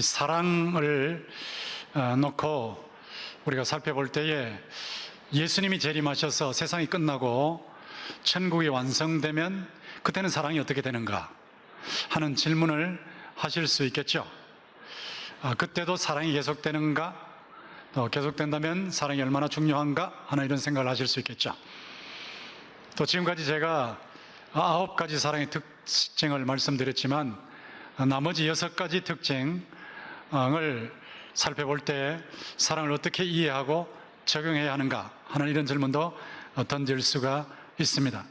이 사랑을 놓고 우리가 살펴볼 때에 예수님이 재림하셔서 세상이 끝나고 천국이 완성되면 그때는 사랑이 어떻게 되는가 하는 질문을 하실 수 있겠죠. 그때도 사랑이 계속되는가, 또 계속된다면 사랑이 얼마나 중요한가 하는 이런 생각을 하실 수 있겠죠. 또 지금까지 제가 9가지 사랑의 특징을 말씀드렸지만 나머지 6가지 특징을 살펴볼 때 사랑을 어떻게 이해하고 적용해야 하는가 하는 이런 질문도 던질 수가 있습니다.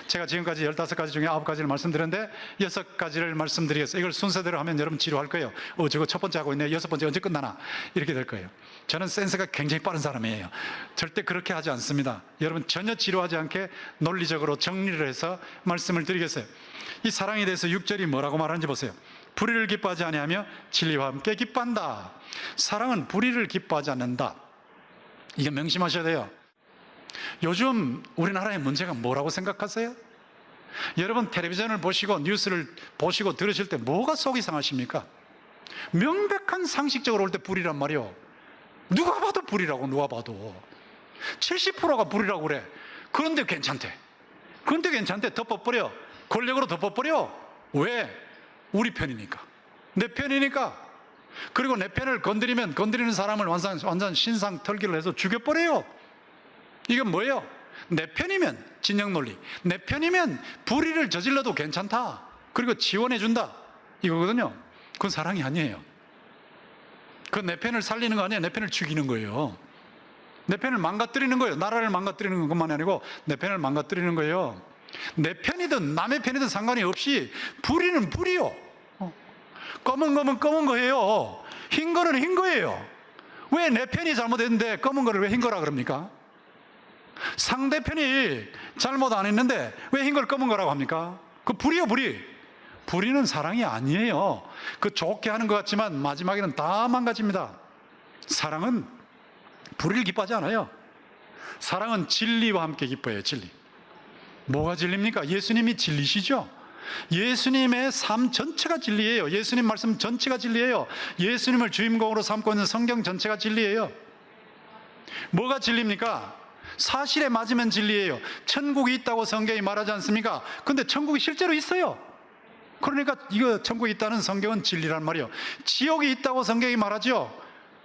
제가 지금까지 15가지 중에 9가지를 말씀드렸는데 6가지를 말씀드리겠어요. 이걸 순서대로 하면 여러분 지루할 거예요. 저거 첫 번째 하고 있네, 6번째 언제 끝나나 이렇게 될 거예요. 저는 센스가 굉장히 빠른 사람이에요. 절대 그렇게 하지 않습니다. 여러분 전혀 지루하지 않게 논리적으로 정리를 해서 말씀을 드리겠어요. 이 사랑에 대해서 6절이 뭐라고 말하는지 보세요. 불의를 기뻐하지 아니하며 진리와 함께 기뻐한다. 사랑은 불의를 기뻐하지 않는다. 이거 명심하셔야 돼요. 요즘 우리나라의 문제가 뭐라고 생각하세요? 여러분 텔레비전을 보시고 뉴스를 보시고 들으실 때 뭐가 속이 상하십니까? 명백한 상식적으로 올 때 불이란 말이요. 누가 봐도 불이라고. 누가 봐도 70%가 불이라고 그래. 그런데 괜찮대. 덮어버려. 권력으로 덮어버려. 왜? 우리 편이니까, 내 편이니까. 그리고 내 편을 건드리면 건드리는 사람을 완전 신상 털기를 해서 죽여버려요. 이건 뭐예요? 내 편이면 진영 논리, 내 편이면 불의를 저질러도 괜찮다, 그리고 지원해준다, 이거거든요. 그건 사랑이 아니에요. 그건 내 편을 살리는 거 아니에요. 내 편을 죽이는 거예요. 내 편을 망가뜨리는 거예요. 나라를 망가뜨리는 것만이 아니고 내 편을 망가뜨리는 거예요. 내 편이든 남의 편이든 상관이 없이 불의는 불이요. 검은 거면 검은 거예요. 흰 거는 흰 거예요. 왜 내 편이 잘못했는데 검은 거를 왜 흰 거라 그럽니까? 상대편이 잘못 안 했는데 왜 흰 걸 검은 거라고 합니까? 그 불이요, 불이. 불의는 사랑이 아니에요. 그 좋게 하는 것 같지만 마지막에는 다 망가집니다. 사랑은 불의를 기뻐하지 않아요. 사랑은 진리와 함께 기뻐해요. 진리. 뭐가 진리입니까? 예수님이 진리시죠. 예수님의 삶 전체가 진리예요. 예수님 말씀 전체가 진리예요. 예수님을 주인공으로 삼고 있는 성경 전체가 진리예요. 뭐가 진리입니까? 사실에 맞으면 진리예요. 천국이 있다고 성경이 말하지 않습니까? 근데 천국이 실제로 있어요. 그러니까 이거 천국이 있다는 성경은 진리란 말이에요. 지옥이 있다고 성경이 말하죠.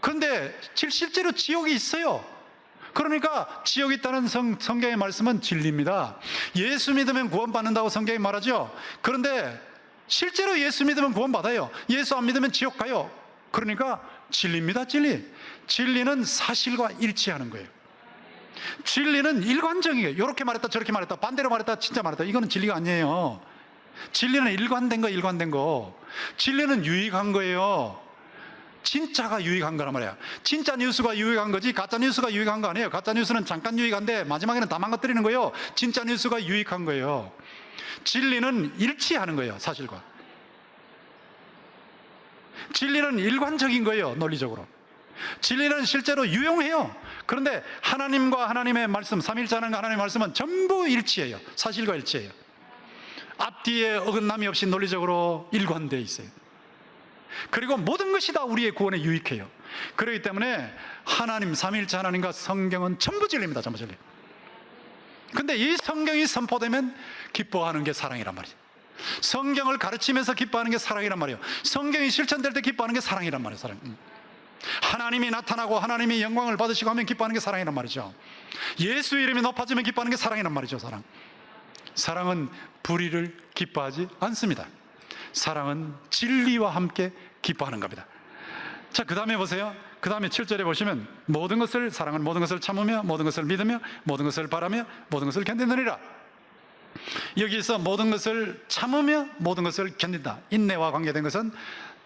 그런데 실제로 지옥이 있어요. 그러니까 지옥이 있다는 성경의 말씀은 진리입니다. 예수 믿으면 구원받는다고 성경이 말하죠. 그런데 실제로 예수 믿으면 구원받아요. 예수 안 믿으면 지옥 가요. 그러니까 진리입니다. 진리. 진리는 사실과 일치하는 거예요. 진리는 일관적이에요. 이렇게 말했다 저렇게 말했다 반대로 말했다 진짜 말했다, 이거는 진리가 아니에요. 진리는 일관된 거. 진리는 유익한 거예요. 진짜가 유익한 거란 말이야. 진짜 뉴스가 유익한 거지 가짜 뉴스가 유익한 거 아니에요. 가짜 뉴스는 잠깐 유익한데 마지막에는 다 망가뜨리는 거예요. 진짜 뉴스가 유익한 거예요. 진리는 일치하는 거예요. 사실과. 진리는 일관적인 거예요. 논리적으로. 진리는 실제로 유용해요. 그런데 하나님과 하나님의 말씀, 삼일자하나님과 하나님의 말씀은 전부 일치해요. 사실과 일치해요. 앞뒤에 어긋남이 없이 논리적으로 일관되어 있어요. 그리고 모든 것이 다 우리의 구원에 유익해요. 그렇기 때문에 하나님, 삼일체 하나님과 성경은 전부 진리입니다. 전부 진리. 근데 이 성경이 선포되면 기뻐하는 게 사랑이란 말이에요. 성경을 가르치면서 기뻐하는 게 사랑이란 말이에요. 성경이 실천될 때 기뻐하는 게 사랑이란 말이에요. 사랑. 하나님이 나타나고 하나님이 영광을 받으시고 하면 기뻐하는 게 사랑이란 말이죠. 예수 이름이 높아지면 기뻐하는 게 사랑이란 말이죠. 사랑은 불의를 기뻐하지 않습니다. 사랑은 진리와 함께 기뻐하는 겁니다. 자, 그 다음에 보세요. 그 다음에 7절에 보시면 사랑은 모든 것을 참으며 모든 것을 믿으며 모든 것을 바라며 모든 것을 견디느니라. 여기서 모든 것을 참으며 모든 것을 견딘다, 인내와 관계된 것은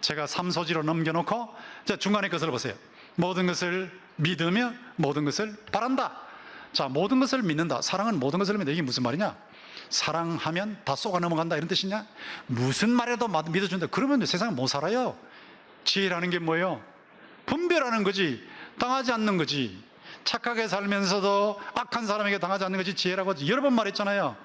제가 3소지로 넘겨놓고 자, 중간에 것을 보세요. 모든 것을 믿으며 모든 것을 바란다. 자, 모든 것을 믿는다. 사랑은 모든 것을 믿는다. 이게 무슨 말이냐? 사랑하면 다 쏘가 넘어간다 이런 뜻이냐? 무슨 말에도 믿어준다. 그러면 세상에 못 살아요. 지혜라는 게 뭐예요? 분별하는 거지, 당하지 않는 거지. 착하게 살면서도 악한 사람에게 당하지 않는 것이 지혜라고 여러 번 말했잖아요.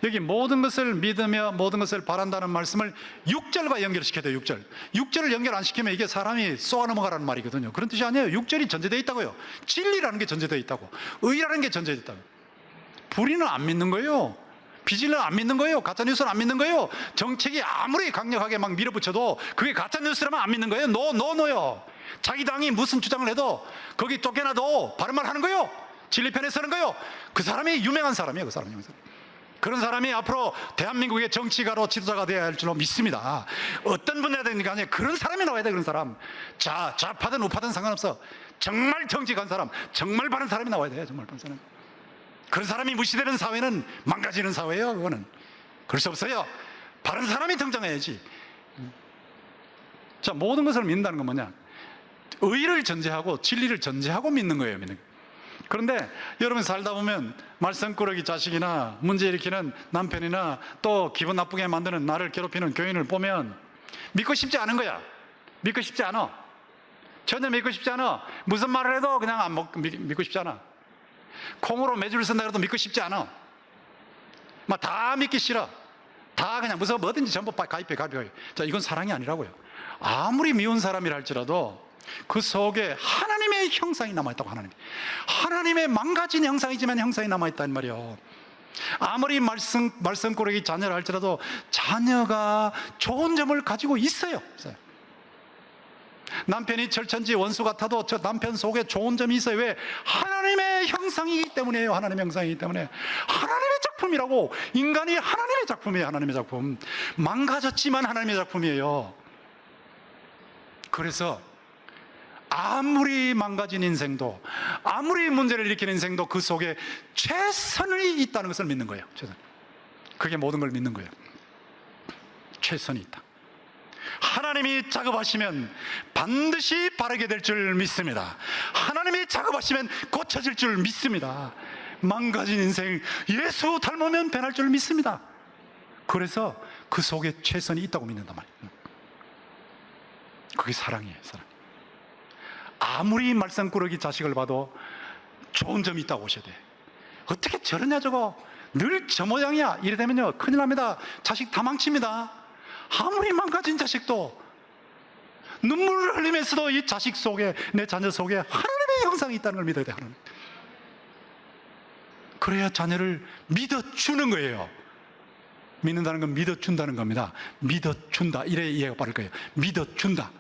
여기 모든 것을 믿으며 모든 것을 바란다는 말씀을 6절과 연결시켜야 돼요. 6절을 연결 안 시키면 이게 사람이 쏘아 넘어가라는 말이거든요. 그런 뜻이 아니에요. 6절이 전제되어 있다고요. 진리라는 게 전제되어 있다고, 의라는 게 전제되어 있다고. 불의는 안 믿는 거예요. 비질은 안 믿는 거예요. 가짜뉴스는 안 믿는 거예요. 정책이 아무리 강력하게 막 밀어붙여도 그게 가짜뉴스라면 안 믿는 거예요. 노요. 자기 당이 무슨 주장을 해도 거기 쫓겨나도 바른 말 하는 거예요. 진리 편에 서는 거예요. 그 사람이 유명한 사람이에요. 그 사람이. 그런 사람이 앞으로 대한민국의 정치가로 지도자가 되어야 할 줄로 믿습니다. 어떤 분야에 되는가 아니에요. 그런 사람이 나와야 돼. 그런 사람. 좌파든 우파든 상관없어. 정말 정직한 사람, 정말 바른 사람이 나와야 돼. 정말 바른 사람. 그런 사람이 무시되는 사회는 망가지는 사회예요. 그거는 그럴 수 없어요. 바른 사람이 등장해야지. 자, 모든 것을 믿는다는 건 뭐냐? 의를 전제하고 진리를 전제하고 믿는 거예요. 믿는 거. 그런데 여러분 살다 보면 말썽꾸러기 자식이나 문제 일으키는 남편이나 또 기분 나쁘게 만드는 나를 괴롭히는 교인을 보면 믿고 싶지 않은 거야. 믿고 싶지 않아. 전혀 믿고 싶지 않아. 무슨 말을 해도 그냥 믿고 싶지 않아. 콩으로 매주를 쓴다 해도 믿고 싶지 않아. 막 다 믿기 싫어. 다 그냥 무슨 뭐든지 전부 가입해. 자, 이건 사랑이 아니라고요. 아무리 미운 사람이라 할지라도 그 속에 하나님의 형상이 남아있다고. 하나님의 망가진 형상이지만 형상이 남아있다는 말이에요. 아무리 말썽꾸러기 자녀라 할지라도 자녀가 좋은 점을 가지고 있어요. 남편이 철천지 원수 같아도 저 남편 속에 좋은 점이 있어요. 왜? 하나님의 형상이기 때문이에요. 하나님의 형상이기 때문에. 하나님의 작품이라고. 인간이 하나님의 작품이에요. 하나님의 작품. 망가졌지만 하나님의 작품이에요. 그래서 아무리 망가진 인생도, 아무리 문제를 일으키는 인생도 그 속에 최선이 있다는 것을 믿는 거예요. 최선. 그게 모든 걸 믿는 거예요. 최선이 있다. 하나님이 작업하시면 반드시 바르게 될 줄 믿습니다. 하나님이 작업하시면 고쳐질 줄 믿습니다. 망가진 인생 예수 닮으면 변할 줄 믿습니다. 그래서 그 속에 최선이 있다고 믿는단 말이에요. 그게 사랑이에요. 사랑. 아무리 말썽꾸러기 자식을 봐도 좋은 점이 있다고 보셔야 돼. 어떻게 저러냐 저거, 늘 저 모양이야, 이래 되면요 큰일 납니다. 자식 다 망칩니다. 아무리 망가진 자식도 눈물을 흘리면서도 이 자식 속에, 내 자녀 속에 하나님의 형상이 있다는 걸 믿어야 돼. 하나님. 그래야 자녀를 믿어주는 거예요. 믿는다는 건 믿어준다는 겁니다. 믿어준다, 이래 이해가 빠를 거예요. 믿어준다.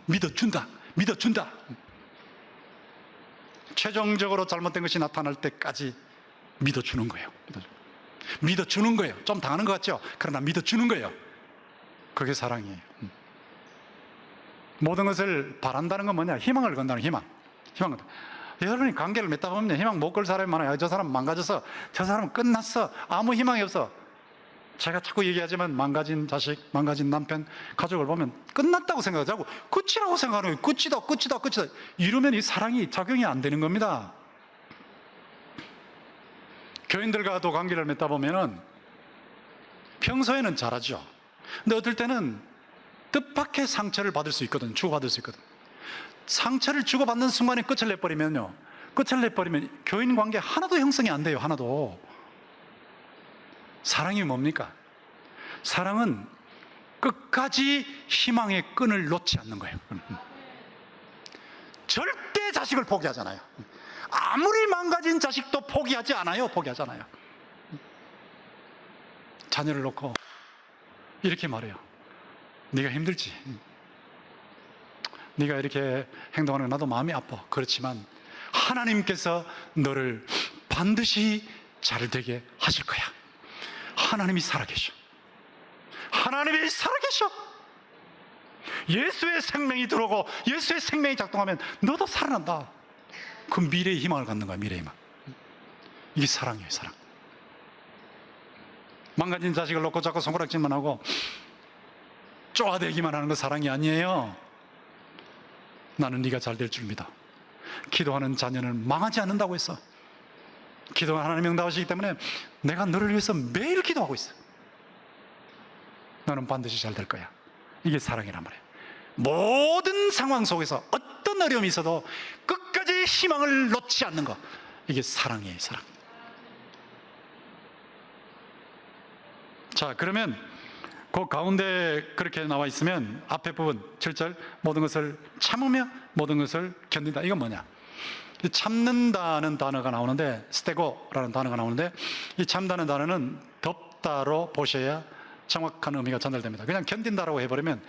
최종적으로 잘못된 것이 나타날 때까지 믿어주는 거예요. 믿어주는 거예요. 좀 당하는 것 같죠? 그러나 믿어주는 거예요. 그게 사랑이에요. 모든 것을 바란다는 건 뭐냐? 희망을 건다는 희망. 여러분이 관계를 맺다 보면 희망 못 걸 사람이 많아요. 저 사람 망가져서, 저 사람은 끝났어, 아무 희망이 없어. 제가 자꾸 얘기하지만 망가진 자식, 망가진 남편, 가족을 보면 끝났다고 생각하고 끝이라고 생각하는 거예요. 끝이다 이러면 이 사랑이 작용이 안 되는 겁니다. 교인들과도 관계를 맺다 보면은 평소에는 잘하죠. 근데 어떨 때는 뜻밖의 상처를 받을 수 있거든. 주고받을 수 있거든. 상처를 주고받는 순간에 끝을 내버리면 교인 관계 하나도 형성이 안 돼요. 하나도. 사랑이 뭡니까? 사랑은 끝까지 희망의 끈을 놓지 않는 거예요. 절대 자식을 포기하잖아요. 아무리 망가진 자식도 포기하지 않아요. 자녀를 놓고 이렇게 말해요. 네가 힘들지? 네가 이렇게 행동하는 거 나도 마음이 아파. 그렇지만 하나님께서 너를 반드시 잘 되게 하실 거야. 하나님이 살아계셔. 예수의 생명이 들어오고 예수의 생명이 작동하면 너도 살아난다. 그 미래의 희망을 갖는 거야. 미래의 희망. 이게 사랑이에요. 사랑. 망가진 자식을 놓고 자꾸 손가락질만 하고 쪼아대기만 하는 거 사랑이 아니에요. 나는 네가 잘 될 줄 믿어. 기도하는 자녀는 망하지 않는다고 했어. 기도가 하나님 응답하시기 때문에 내가 너를 위해서 매일 기도하고 있어. 너는 반드시 잘 될 거야. 이게 사랑이란 말이에요. 모든 상황 속에서 어떤 어려움이 있어도 끝까지 희망을 놓지 않는 것, 이게 사랑이에요. 사랑. 자, 그러면 그 가운데 그렇게 나와 있으면 앞에 부분 7절 모든 것을 참으며 모든 것을 견딘다. 이건 뭐냐? 이 참는다는 단어가 나오는데, 스테고라는 단어가 나오는데, 이 참다는 단어는 덮다로 보셔야 정확한 의미가 전달됩니다. 그냥 견딘다라고 해버리면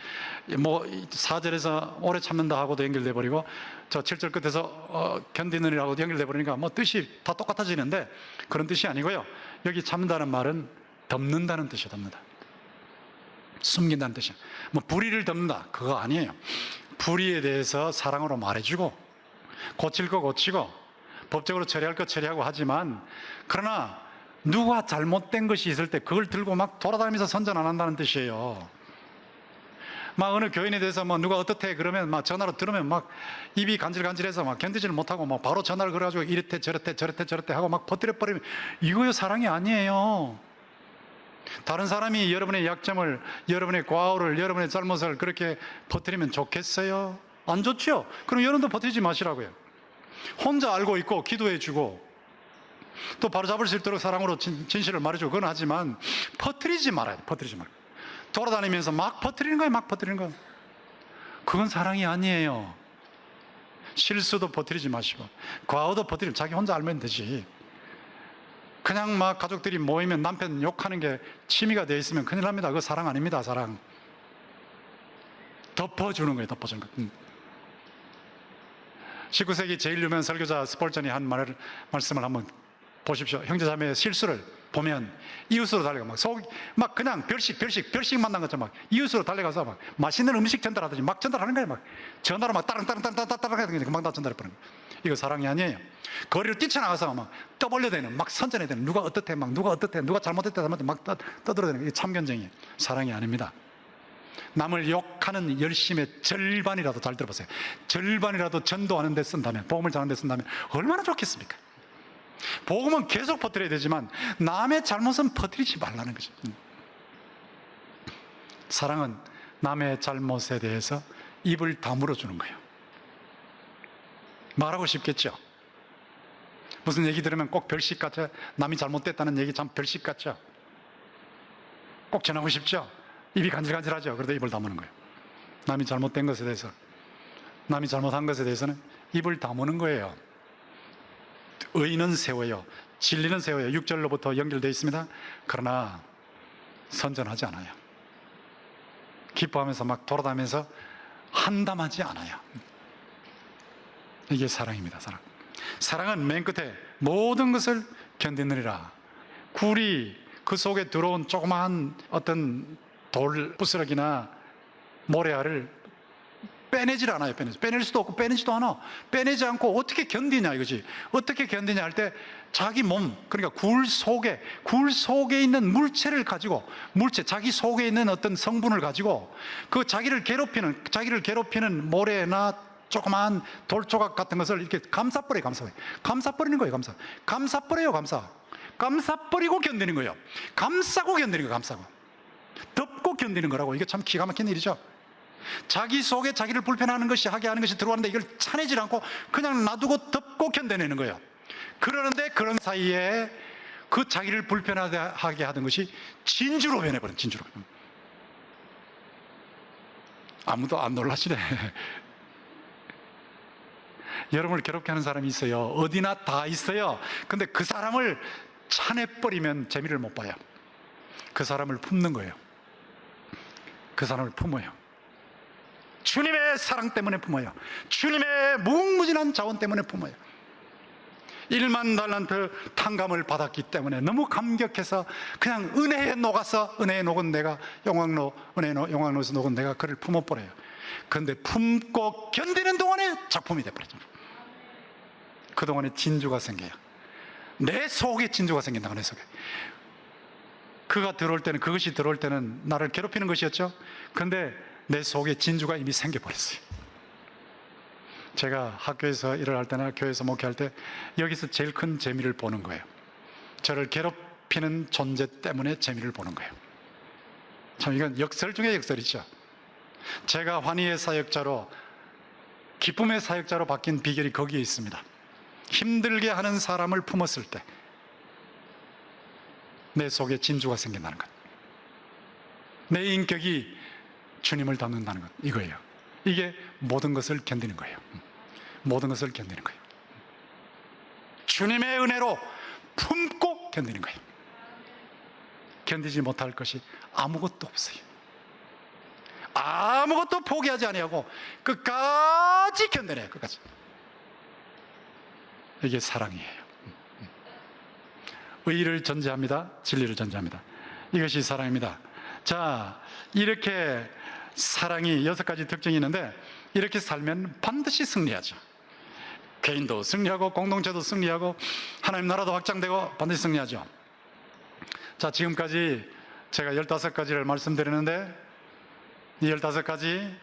뭐 4절에서 오래 참는다 하고도 연결돼 버리고, 저 7절 끝에서 견디느니라고도 연결돼 버리니까 뭐 뜻이 다 똑같아지는데, 그런 뜻이 아니고요. 여기 참는다는 말은 덮는다는 뜻이에요. 덮는다, 숨긴다는 뜻이에요. 뭐 불의를 덮는다, 그거 아니에요. 불의에 대해서 사랑으로 말해주고, 고칠 거 고치고, 법적으로 처리할 거 처리하고 하지만, 그러나 누가 잘못된 것이 있을 때 그걸 들고 막 돌아다니면서 선전 안 한다는 뜻이에요. 막 어느 교인에 대해서 뭐 누가 어떻대 그러면 막 전화로 들으면 막 입이 간질간질해서 막 견디지를 못하고 막 바로 전화를 걸어가지고 이랬대 저랬대 하고 막 퍼뜨려버리면, 이거요 사랑이 아니에요. 다른 사람이 여러분의 약점을, 여러분의 과오를, 여러분의 잘못을 그렇게 퍼뜨리면 좋겠어요? 안 좋죠? 그럼 여러분도 퍼뜨리지 마시라고요. 혼자 알고 있고 기도해주고 또 바로잡을 수 있도록 사랑으로 진실을 말해주고 그건 하지만 퍼뜨리지 말아요. 퍼뜨리지 말고 돌아다니면서 막 퍼뜨리는 거예요. 막 퍼뜨리는 거예요. 그건 사랑이 아니에요. 실수도 퍼뜨리지 마시고 과오도 퍼뜨리면 자기 혼자 알면 되지. 그냥 막 가족들이 모이면 남편 욕하는 게 취미가 되어 있으면 큰일 납니다. 그거 사랑 아닙니다. 사랑. 덮어주는 거예요. 덮어주는 거. 19세기 제일 유명한 설교자 스폴전이 한 말씀을 한번 보십시오. 형제자매의 실수를 보면 이웃으로 달려가 막 그냥 별식 만난 것처럼 막 이웃으로 달려가서 막 맛있는 음식 전달하듯이 막 전달하는 거예요. 막 전화로 막 따랑따랑 금방 다 전달해버리는 거예요. 이거 사랑이 아니에요. 거리를 뛰쳐나가서 막 떠벌려대는, 막 선전해대는, 누가 어떻대, 누가 잘못했다 막 떠들어대는, 이게 참견쟁이에요. 사랑이 아닙니다. 남을 욕하는 열심의 절반이라도, 잘 들어보세요, 절반이라도 전도하는 데 쓴다면, 복음을 전하는 데 쓴다면 얼마나 좋겠습니까? 복음은 계속 퍼뜨려야 되지만 남의 잘못은 퍼뜨리지 말라는 거죠. 사랑은 남의 잘못에 대해서 입을 다물어 주는 거예요. 말하고 싶겠죠? 무슨 얘기 들으면 꼭 별식 같죠? 남이 잘못됐다는 얘기 참 별식 같죠? 꼭 전하고 싶죠? 입이 간질간질하죠? 그러다 입을 다무는 거예요. 남이 잘못된 것에 대해서, 남이 잘못한 것에 대해서는 입을 다무는 거예요. 의는 세워요, 진리는 세워요. 6절로부터 연결되어 있습니다. 그러나 선전하지 않아요. 기뻐하면서 막 돌아다니면서 한담하지 않아요. 이게 사랑입니다. 사랑은 맨 끝에 모든 것을 견디느니라. 굴이 그 속에 들어온 조그마한 어떤 돌 부스러기나 모래알을 빼내질 않아요. 빼낼 수도 없고 빼내지도 않아. 빼내지 않고 어떻게 견디냐 이거지. 어떻게 견디냐 할 때 자기 몸, 그러니까 굴 속에 있는 물체를 가지고, 자기 속에 있는 어떤 성분을 가지고 그 자기를 괴롭히는 모래나 조그마한 돌조각 같은 것을 이렇게 감싸버리는 거예요. 감싸버리고 견디는 거예요. 감싸고 견디는 거예요. 감싸고 덮고 견디는 거라고. 이게 참 기가 막힌 일이죠. 자기 속에 자기를 불편하는 것이, 하게 하는 것이 들어왔는데 이걸 차내질 않고 그냥 놔두고 덮고 견뎌내는 거예요. 그러는데 그런 사이에 그 자기를 불편하게 하던 것이 진주로 변해버린, 진주로. 아무도 안 놀라시네. 여러분을 괴롭게 하는 사람이 있어요. 어디나 다 있어요. 근데 그 사람을 차내버리면 재미를 못 봐요. 그 사람을 품는 거예요. 그 사람을 품어요. 주님의 사랑 때문에 품어요. 주님의 무궁무진한 자원 때문에 품어요. 1만 달란트 탕감을 받았기 때문에 너무 감격해서 그냥 은혜에 녹아서, 은혜에 녹은 내가, 용광로에서 녹은 내가 그를 품어버려요. 그런데 품고 견디는 동안에 작품이 돼버리죠. 그동안에 진주가 생겨요. 내 속에 진주가 생긴다고. 내 속에. 그것이 들어올 때는 나를 괴롭히는 것이었죠. 그런데 내 속에 진주가 이미 생겨버렸어요. 제가 학교에서 일을 할 때나 교회에서 목회할 때 여기서 제일 큰 재미를 보는 거예요. 저를 괴롭히는 존재 때문에 재미를 보는 거예요. 참 이건 역설 중에 역설이죠. 제가 환희의 사역자로, 기쁨의 사역자로 바뀐 비결이 거기에 있습니다. 힘들게 하는 사람을 품었을 때 내 속에 진주가 생긴다는 것. 내 인격이 주님을 닮는다는 것, 이거예요. 이게 모든 것을 견디는 거예요. 모든 것을 견디는 거예요. 주님의 은혜로 품고 견디는 거예요. 견디지 못할 것이 아무것도 없어요. 아무것도 포기하지 아니하고 끝까지 견뎌내요. 끝까지. 이게 사랑이에요. 의를 전제합니다. 진리를 전제합니다. 이것이 사랑입니다. 자, 이렇게 사랑이 6가지 특징이 있는데 이렇게 살면 반드시 승리하죠. 개인도 승리하고 공동체도 승리하고 하나님 나라도 확장되고 반드시 승리하죠. 자, 지금까지 제가 15가지를 말씀드렸는데 이 15가지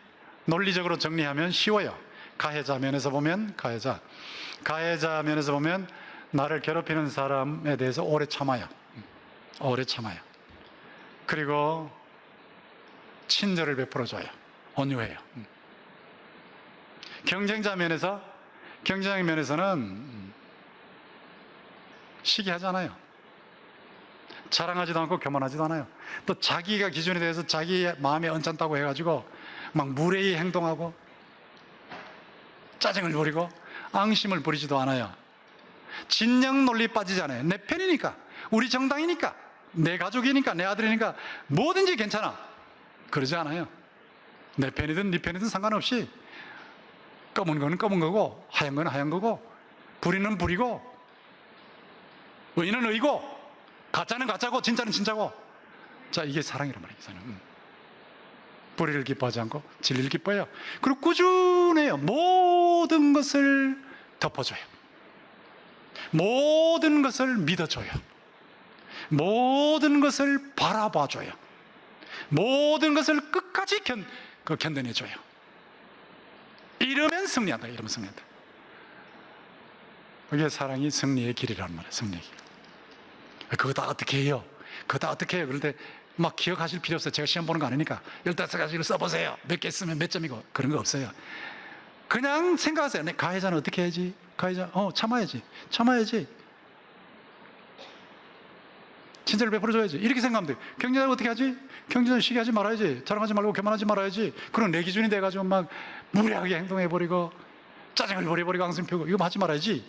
논리적으로 정리하면 쉬워요. 가해자 면에서 보면 가해자 면에서 보면 나를 괴롭히는 사람에 대해서 오래 참아요. 오래 참아요. 그리고 친절을 베풀어줘요. 온유해요. 경쟁자 면에서는 시기하잖아요. 자랑하지도 않고 교만하지도 않아요. 또 자기가 기준에 대해서 자기의 마음에 언짢다고 해가지고 막 무례히 행동하고 짜증을 부리고 앙심을 부리지도 않아요. 진영 논리 빠지지 않아요. 내 편이니까, 우리 정당이니까, 내 가족이니까, 내 아들이니까 뭐든지 괜찮아. 그러지 않아요. 내 편이든 네 편이든 상관없이 검은 거는 검은 거고 하얀 거는 하얀 거고 불의는 불이고 의는 의고 가짜는 가짜고 진짜는 진짜고. 자, 이게 사랑이란 말이에요. 불의를 기뻐하지 않고 진리를 기뻐해요. 그리고 꾸준해요. 모든 것을 덮어줘요. 모든 것을 믿어줘요. 모든 것을 바라봐줘요. 모든 것을 끝까지 견뎌내줘요. 이러면 승리한다. 이러면 승리한다. 그게 사랑이 승리의 길이라는 말이에요. 승리의 길. 그거 다 어떻게 해요? 그거 다 어떻게 해요? 그럴 때 막 기억하실 필요 없어요. 제가 시험 보는 거 아니니까 15가지를 써보세요. 몇 개 쓰면 몇 점이고 그런 거 없어요. 그냥 생각하세요. 내 가해자는 어떻게 해야지? 가해자, 참아야지. 친절을 베풀어줘야지. 이렇게 생각하면 돼요. 경쟁자는 어떻게 하지? 경쟁자는 시기하지 말아야지. 자랑하지 말고 교만하지 말아야지. 그런 내 기준이 돼가지고 막 무례하게 행동해버리고 짜증을 부려버리고 앙심 피우고 이거 하지 말아야지.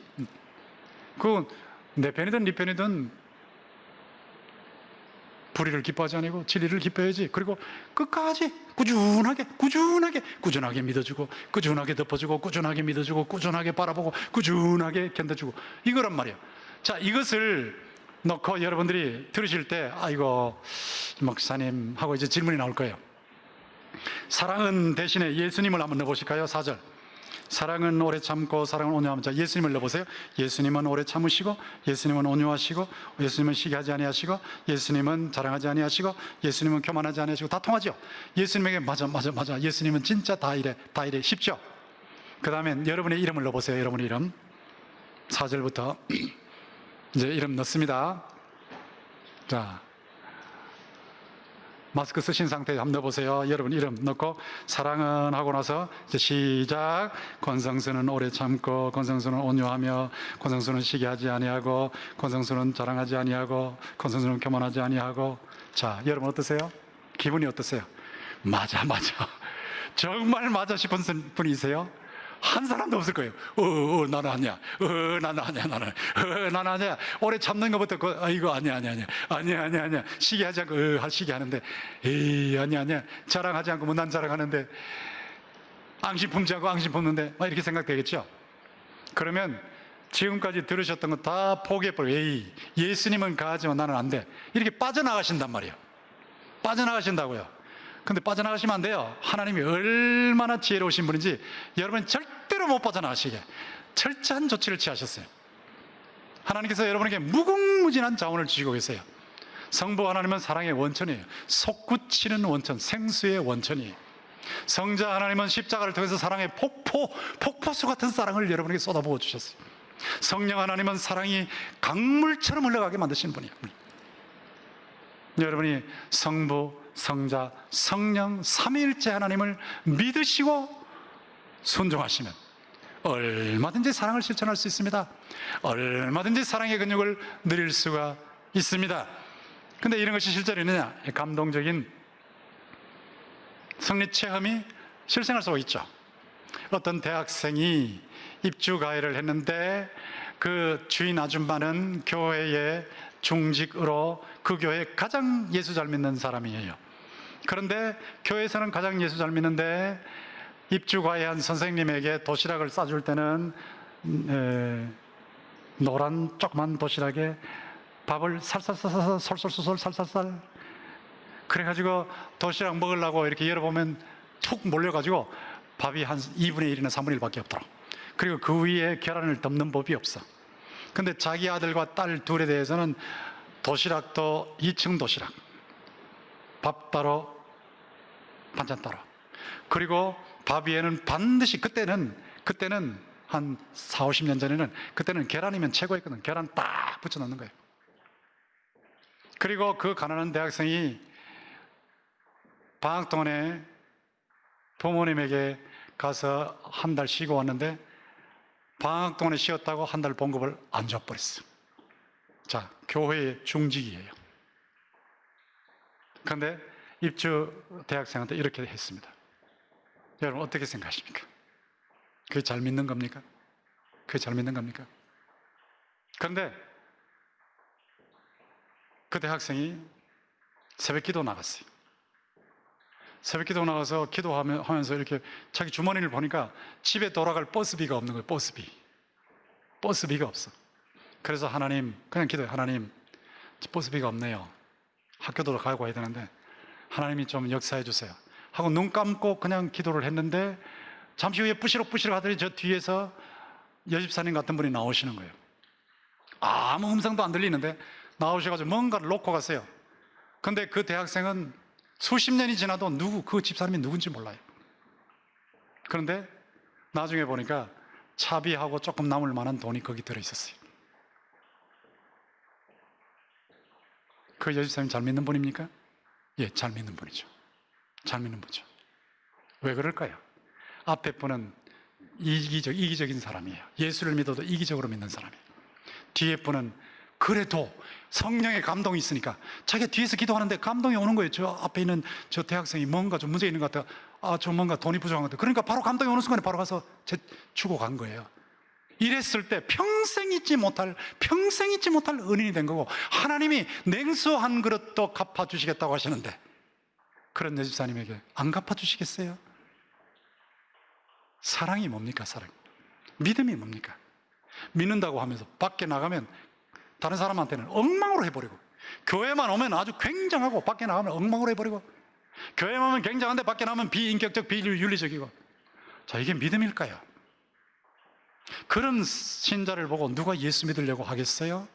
그건 내 편이든 네 편이든 불의를 기뻐하지 아니고 진리를 기뻐해야지. 그리고 끝까지 꾸준하게 믿어주고 꾸준하게 덮어주고 꾸준하게 믿어주고 꾸준하게 바라보고 꾸준하게 견뎌주고 이거란 말이에요. 자, 이것을 넣고 여러분들이 들으실 때 이거 목사님 하고 이제 질문이 나올 거예요. 사랑은 대신에 예수님을 한번 넣어보실까요? 4절. 사랑은 오래 참고 사랑은 온유함. 자, 예수님을 넣어보세요. 예수님은 오래 참으시고 예수님은 온유하시고 예수님은 시기하지 아니하시고 예수님은 자랑하지 아니하시고 예수님은 교만하지 아니하시고 다 통하죠. 예수님에게 맞아. 예수님은 진짜 다 이래 쉽죠. 그 다음에 여러분의 이름을 넣어보세요. 여러분의 이름 4절부터 이제 이름 넣습니다. 자, 마스크 쓰신 상태에 한번 넣어보세요. 여러분 이름 넣고 사랑은 하고 나서 이제 시작. 권성수는 오래 참고 권성수는 온유하며 권성수는 시기하지 아니하고 권성수는 자랑하지 아니하고 권성수는 교만하지 아니하고. 자, 여러분 어떠세요? 기분이 어떠세요? 맞아 정말 맞아 싶은 분이세요? 한 사람도 없을 거예요. 나는 아니야. 나는 아니야. 오래 참는 것부터 이거 아니야. 시기하지 않고 시기하는데 아니야. 자랑하지 않고 난 자랑하는데 앙심 품지 않고 앙심 품는데 막 이렇게 생각되겠죠. 그러면 지금까지 들으셨던 거 다 포기해버려요. 예수님은 가하지만 나는 안 돼. 이렇게 빠져나가신단 말이에요. 빠져나가신다고요. 근데 빠져나가시면 안 돼요. 하나님이 얼마나 지혜로우신 분인지 여러분 절대로 못 빠져나가시게 철저한 조치를 취하셨어요. 하나님께서 여러분에게 무궁무진한 자원을 주시고 계세요. 성부 하나님은 사랑의 원천이에요. 솟구치는 원천, 생수의 원천이에요. 성자 하나님은 십자가를 통해서 사랑의 폭포수 같은 사랑을 여러분에게 쏟아부어 주셨어요. 성령 하나님은 사랑이 강물처럼 흘러가게 만드시는 분이에요. 여러분이 성부, 성자, 성령, 삼위일체 하나님을 믿으시고 순종하시면 얼마든지 사랑을 실천할 수 있습니다. 얼마든지 사랑의 근육을 누릴 수가 있습니다. 근데 이런 것이 실제로 있느냐? 감동적인 승리 체험이 실생활 속에 있죠. 어떤 대학생이 입주 가해를 했는데 그 주인 아줌마는 교회의 중직으로 그 교회에 가장 예수 잘 믿는 사람이에요. 그런데 교회에서는 가장 예수 잘 믿는데 입주 가해한 선생님에게 도시락을 싸줄 때는 노란 조그만 도시락에 밥을 살살살살 솔솔솔솔 살살살 그래가지고 도시락 먹으려고 이렇게 열어보면 툭 몰려가지고 밥이 한 2분의 1이나 3분의 1밖에 없더라. 그리고 그 위에 계란을 덮는 법이 없어. 근데 자기 아들과 딸 둘에 대해서는 도시락도 2층 도시락, 밥 따로 반찬 따로, 그리고 밥 위에는 반드시 그때는 한 4, 50년 전에는 그때는 계란이면 최고였거든. 계란 딱 붙여 넣는 거예요. 그리고 그 가난한 대학생이 방학 동안에 부모님에게 가서 한 달 쉬고 왔는데 방학 동안에 쉬었다고 한 달 봉급을 안 줘버렸어. 자, 교회의 중직이에요. 그런데 입주 대학생한테 이렇게 했습니다. 여러분 어떻게 생각하십니까? 그게 잘 믿는 겁니까? 그게 잘 믿는 겁니까? 그런데 그 대학생이 새벽 기도 나갔어요. 새벽 기도 나가서 기도하면서 이렇게 자기 주머니를 보니까 집에 돌아갈 버스비가 없는 거예요. 버스비가 없어. 그래서 하나님 그냥 기도해. 하나님 버스비가 없네요. 학교도 가고 와야 되는데 하나님이 좀 역사해 주세요 하고 눈 감고 그냥 기도를 했는데 잠시 후에 뿌시럭뿌시럭 하더니 저 뒤에서 여집사님 같은 분이 나오시는 거예요. 아무 음성도 안 들리는데 나오셔가지고 뭔가를 놓고 갔어요. 근데 그 대학생은 수십 년이 지나도 그 집사람이 누군지 몰라요. 그런데 나중에 보니까 차비하고 조금 남을 만한 돈이 거기 들어있었어요. 그 여집사님 잘 믿는 분입니까? 예, 잘 믿는 분이죠. 잘 믿는 분이죠. 왜 그럴까요? 앞에 분은 이기적인 사람이에요. 예수를 믿어도 이기적으로 믿는 사람이에요. 뒤에 분은 그래도 성령의 감동이 있으니까 자기가 뒤에서 기도하는데 감동이 오는 거예요. 저 앞에 있는 저 대학생이 뭔가 좀 문제 있는 것 같아요. 저 뭔가 돈이 부족한 것 같아요. 그러니까 바로 감동이 오는 순간에 바로 가서 주고 간 거예요. 이랬을 때 평생 잊지 못할 은인이 된 거고 하나님이 냉수 한 그릇도 갚아주시겠다고 하시는데 그런 여집사님에게 안 갚아주시겠어요? 사랑이 뭡니까? 사랑. 믿음이 뭡니까? 믿는다고 하면서 밖에 나가면 다른 사람한테는 엉망으로 해버리고 교회만 오면 아주 굉장하고 밖에 나가면 엉망으로 해버리고 교회만 오면 굉장한데 밖에 나가면 비인격적 비윤리적이고 자, 이게 믿음일까요? 그런 신자를 보고 누가 예수 믿으려고 하겠어요?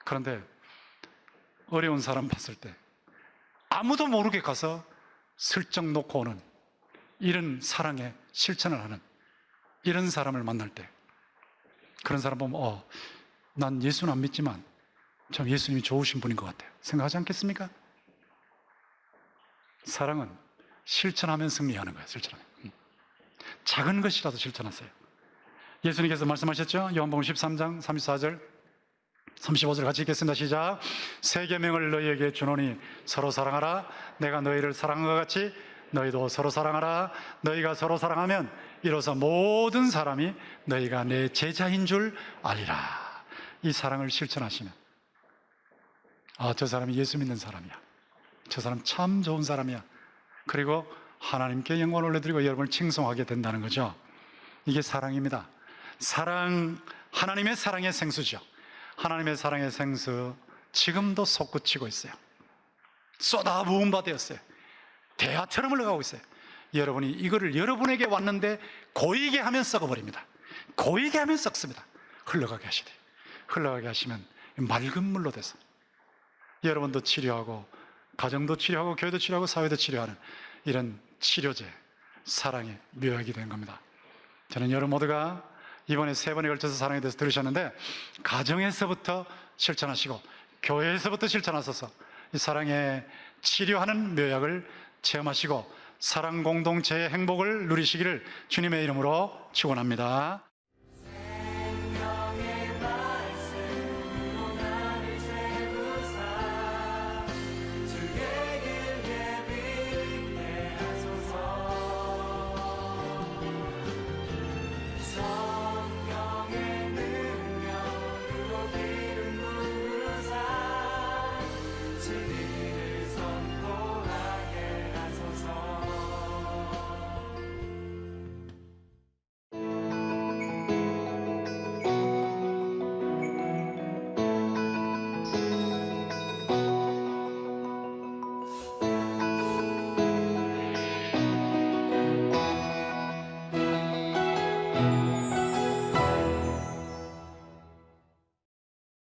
그런데 어려운 사람 봤을 때 아무도 모르게 가서 슬쩍 놓고 오는 이런 사랑의 실천을 하는 이런 사람을 만날 때 그런 사람 보면 난 예수는 안 믿지만 참 예수님이 좋으신 분인 것 같아요. 생각하지 않겠습니까? 사랑은 실천하면 승리하는 거예요. 실천하면. 작은 것이라도 실천하세요. 예수님께서 말씀하셨죠? 요한복음 13장 34절 35절 같이 읽겠습니다. 시작. 새 계명을 너희에게 주노니 서로 사랑하라. 내가 너희를 사랑한 것 같이 너희도 서로 사랑하라. 너희가 서로 사랑하면 이로써 모든 사람이 너희가 내 제자인 줄 알리라. 이 사랑을 실천하시면 저 사람이 예수 믿는 사람이야. 저 사람 참 좋은 사람이야. 그리고 하나님께 영광을 올려드리고 여러분을 칭송하게 된다는 거죠. 이게 사랑입니다. 사랑, 하나님의 사랑의 생수죠. 하나님의 사랑의 생수 지금도 솟구치고 있어요. 쏟아부은 바 되었어요. 대하처럼 흘러가고 있어요. 여러분이 이거를 여러분에게 왔는데 고이게 하면 썩어버립니다. 고이게 하면 썩습니다. 흘러가게 하시되 흘러가게 하시면 맑은 물로 돼서 여러분도 치료하고 가정도 치료하고 교회도 치료하고 사회도 치료하는 이런 치료제 사랑의 묘약이 된 겁니다. 저는 여러분 모두가 이번에 3번에 걸쳐서 사랑에 대해서 들으셨는데 가정에서부터 실천하시고 교회에서부터 실천하셔서 이 사랑의 치료하는 묘약을 체험하시고 사랑 공동체의 행복을 누리시기를 주님의 이름으로 축원합니다.